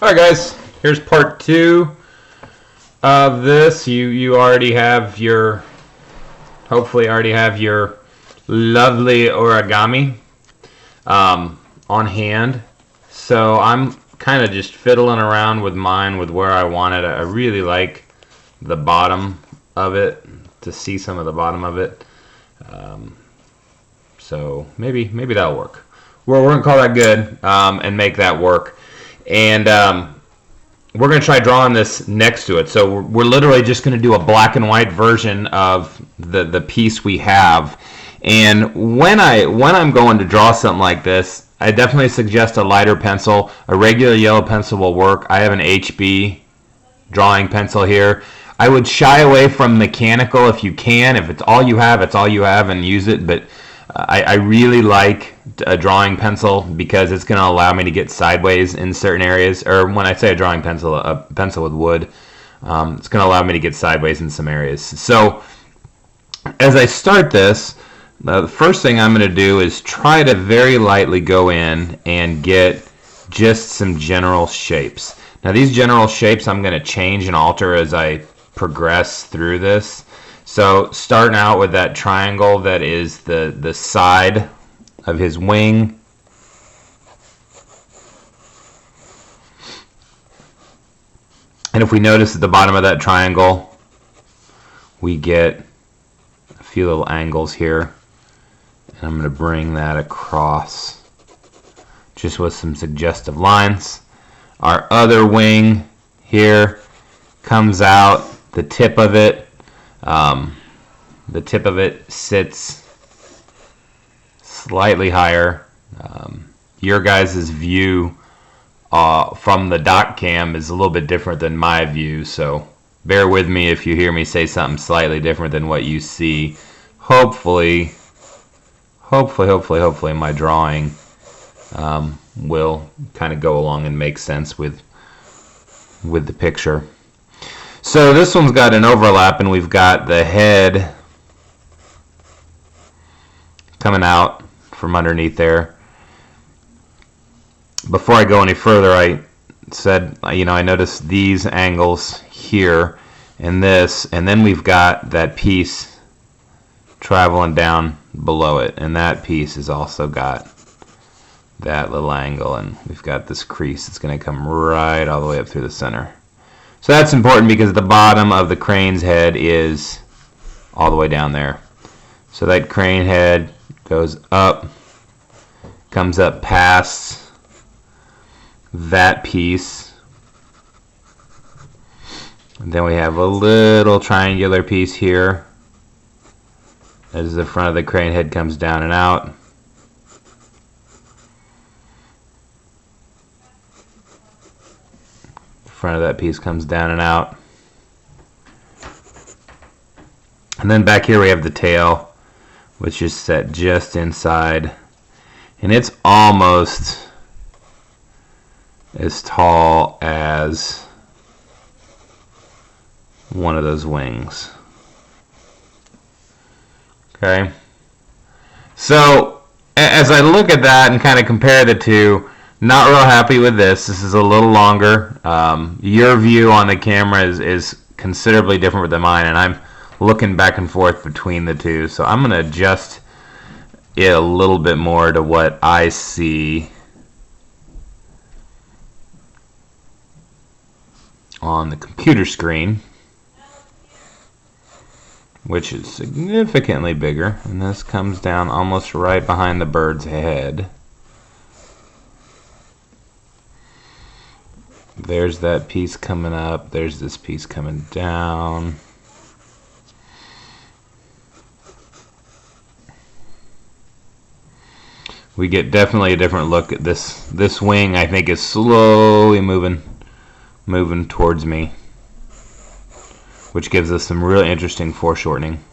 Alright guys, here's part 2 of this. You already have your, hopefully already have your lovely origami on hand. So I'm kind of just fiddling around with mine with where I want it. I really like the bottom of it, to see some of the bottom of it. So maybe that'll work. We're going to call that good and make that work. And we're going to try drawing this next to it. So we're literally just going to do a black and white version of the piece we have. And when I'm going to draw something like this, I definitely suggest a lighter pencil. A regular yellow pencil will work. I have an HB drawing pencil here. I would shy away from mechanical if you can. If it's all you have, it's all you have, and use it. But I really like a drawing pencil because it's going to allow me to get sideways in certain areas. Or when I say a drawing pencil, a pencil with wood, it's going to allow me to get sideways in some areas. So as I start this, the first thing I'm going to do is try to very lightly go in and get just some general shapes. Now these general shapes I'm going to change and alter as I progress through this. So starting out with that triangle that is the side of his wing. And if we notice at the bottom of that triangle, we get a few little angles here. And I'm going to bring that across just with some suggestive lines. Our other wing here comes out, the tip of it. The tip of it sits slightly higher. Your guys' view from the dock cam is a little bit different than my view, so bear with me if you hear me say something slightly different than what you see. Hopefully my drawing will kind of go along and make sense with the picture. So this one's got an overlap, and we've got the head coming out from underneath there. Before I go any further, I said, I noticed these angles here and this, and then we've got that piece traveling down below it, and that piece has also got that little angle, and we've got this crease that's going to come right all the way up through the center. So that's important because the bottom of the crane's head is all the way down there. So that crane head goes up, comes up past that piece. And then we have a little triangular piece here. As the front of the crane head comes down and out. Front of that piece comes down and out. And then back here we have the tail, which is set just inside, and it's almost as tall as one of those wings. Okay, so as I look at that and kind of compare the two, not real happy with this. This is a little longer. Your view on the camera is considerably different than mine, and I'm looking back and forth between the two. So I'm going to adjust it a little bit more to what I see on the computer screen, which is significantly bigger. And this comes down almost right behind the bird's head. There's that piece coming up. There's this piece coming down. We get definitely a different look at this. This wing, I think, is slowly moving towards me, which gives us some really interesting foreshortening.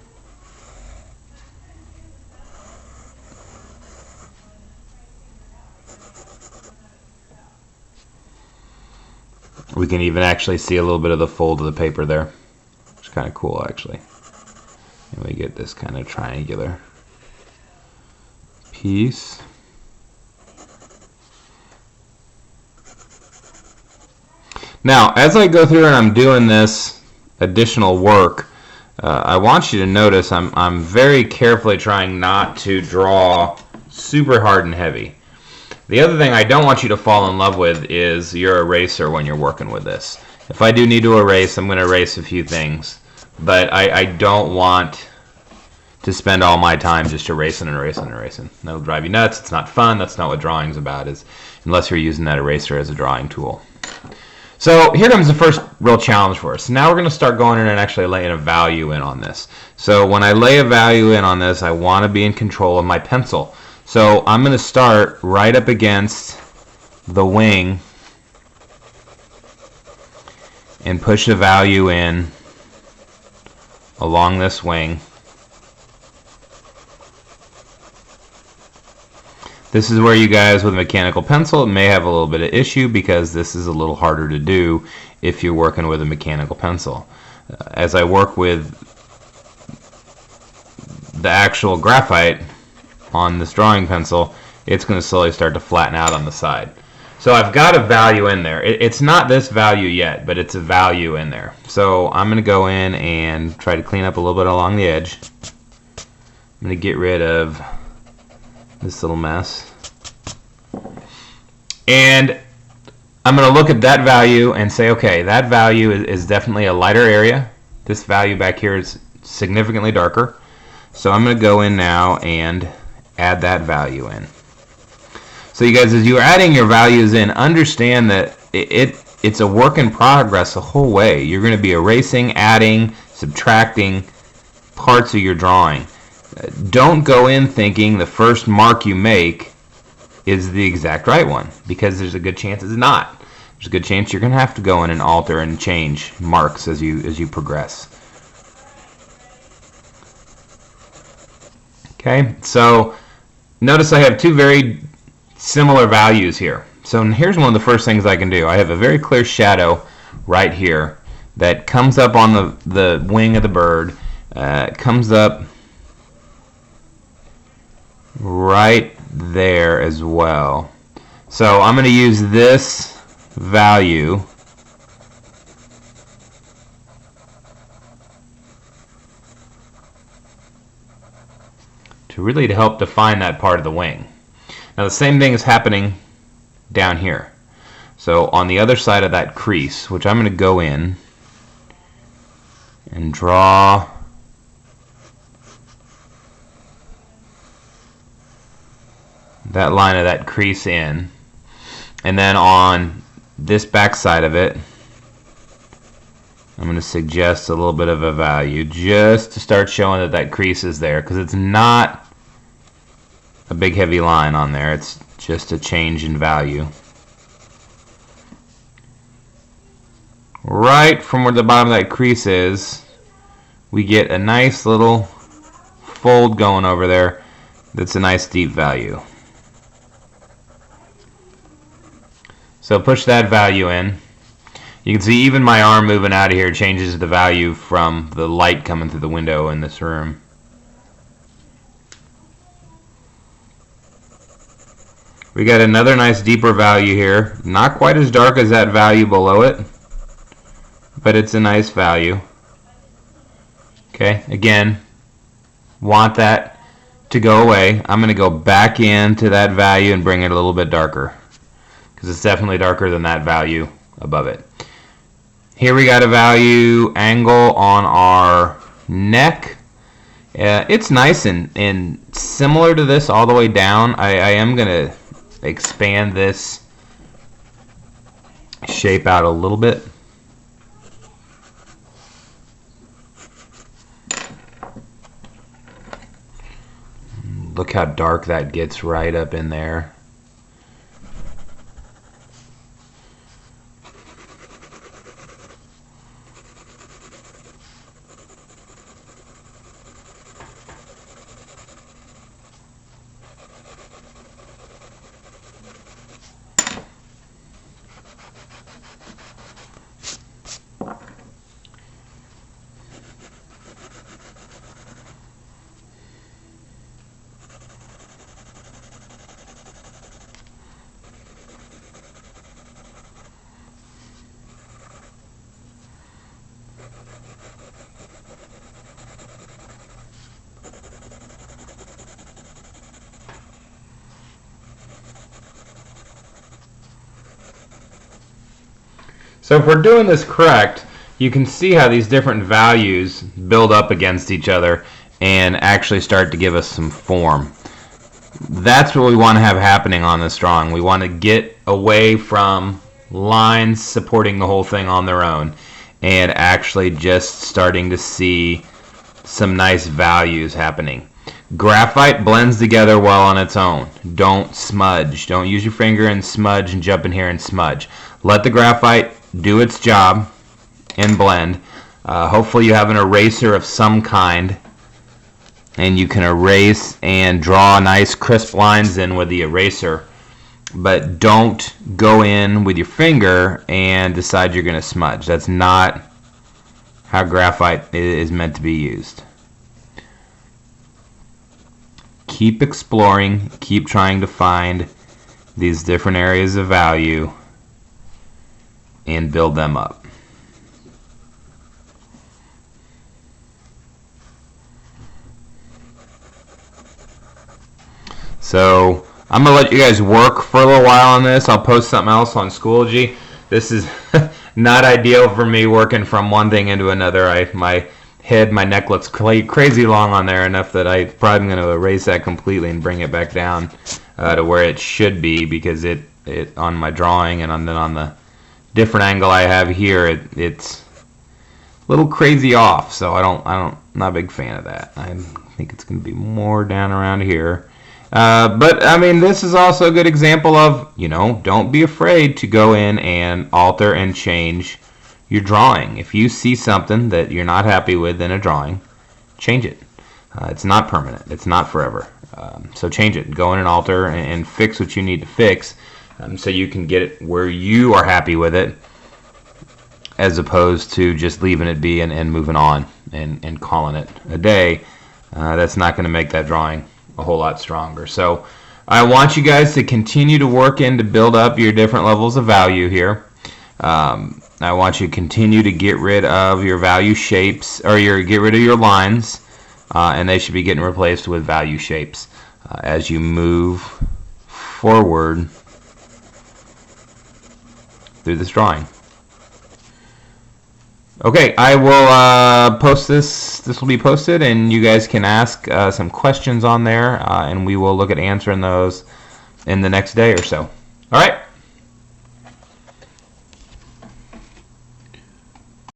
We can even actually see a little bit of the fold of the paper there, which is kind of cool actually. And we get this kind of triangular piece. Now, as I go through and I'm doing this additional work, I want you to notice I'm very carefully trying not to draw super hard and heavy. The other thing I don't want you to fall in love with is your eraser when you're working with this. If I do need to erase, I'm going to erase a few things, but I don't want to spend all my time just erasing and erasing and erasing. That'll drive you nuts. It's not fun. That's not what drawing's about, unless you're using that eraser as a drawing tool. So here comes the first real challenge for us. Now we're going to start going in and actually laying a value in on this. So when I lay a value in on this, I want to be in control of my pencil. So I'm going to start right up against the wing and push a value in along this wing. This is where you guys with a mechanical pencil may have a little bit of issue because this is a little harder to do if you're working with a mechanical pencil. As I work with the actual graphite on this drawing pencil, it's going to slowly start to flatten out on the side. So I've got a value in there. It's not this value yet, but it's a value in there. So I'm going to go in and try to clean up a little bit along the edge. I'm going to get rid of this little mess. And I'm going to look at that value and say, okay, that value is definitely a lighter area. This value back here is significantly darker. So I'm going to go in now and add that value in. So you guys, as you're adding your values in, understand that it's a work in progress the whole way. You're going to be erasing, adding, subtracting parts of your drawing. Don't go in thinking the first mark you make is the exact right one, because there's a good chance it's not. There's a good chance you're going to have to go in and alter and change marks as you progress. Okay, so notice I have two very similar values here. So here's one of the first things I can do. I have a very clear shadow right here that comes up on the wing of the bird. Comes up right there as well. So I'm going to use this value to really help define that part of the wing. Now the same thing is happening down here. So on the other side of that crease, which I'm going to go in and draw that line of that crease in, and then on this back side of it I'm going to suggest a little bit of a value just to start showing that that crease is there, because it's not a big heavy line on there, it's just a change in value. Right from where the bottom of that crease is, we get a nice little fold going over there that's a nice deep value. So push that value in. You can see even my arm moving out of here changes the value from the light coming through the window in this room. We got another nice deeper value here. Not quite as dark as that value below it, but it's a nice value. Okay, again, want that to go away. I'm going to go back into that value and bring it a little bit darker, because it's definitely darker than that value above it. Here we got a value angle on our neck. It's nice and similar to this all the way down. I am going to expand this shape out a little bit. Look how dark that gets right up in there. So if we're doing this correct, you can see how these different values build up against each other and actually start to give us some form. That's what we want to have happening on this drawing. We want to get away from lines supporting the whole thing on their own and actually just starting to see some nice values happening. Graphite blends together well on its own. Don't smudge. Don't use your finger and smudge and jump in here and smudge. Let the graphite do its job and blend. Hopefully you have an eraser of some kind and you can erase and draw nice crisp lines in with the eraser, but don't go in with your finger and decide you're going to smudge. That's not how graphite is meant to be used. Keep exploring, keep trying to find these different areas of value and build them up. So I'm going to let you guys work for a little while on this. I'll post something else on Schoology. This is not ideal for me working from one thing into another. My neck looks crazy long on there, enough that I'm probably going to erase that completely and bring it back down to where it should be, because it on my drawing and then on the different angle I have here, it's a little crazy off. So I'm not a big fan of that. I think it's going to be more down around here. But I mean, this is also a good example of, don't be afraid to go in and alter and change your drawing. If you see something that you're not happy with in a drawing, change it. It's not permanent. It's not forever. So change it. Go in and alter and fix what you need to fix, so you can get it where you are happy with it, as opposed to just leaving it be and moving on and calling it a day. That's not going to make that drawing a whole lot stronger. So I want you guys to continue to work in to build up your different levels of value here. I want you to continue to get rid of your value shapes, or get rid of your lines, and they should be getting replaced with value shapes as you move forward through this drawing. Okay, I will post this. This will be posted, and you guys can ask some questions on there, and we will look at answering those in the next day or so. All right.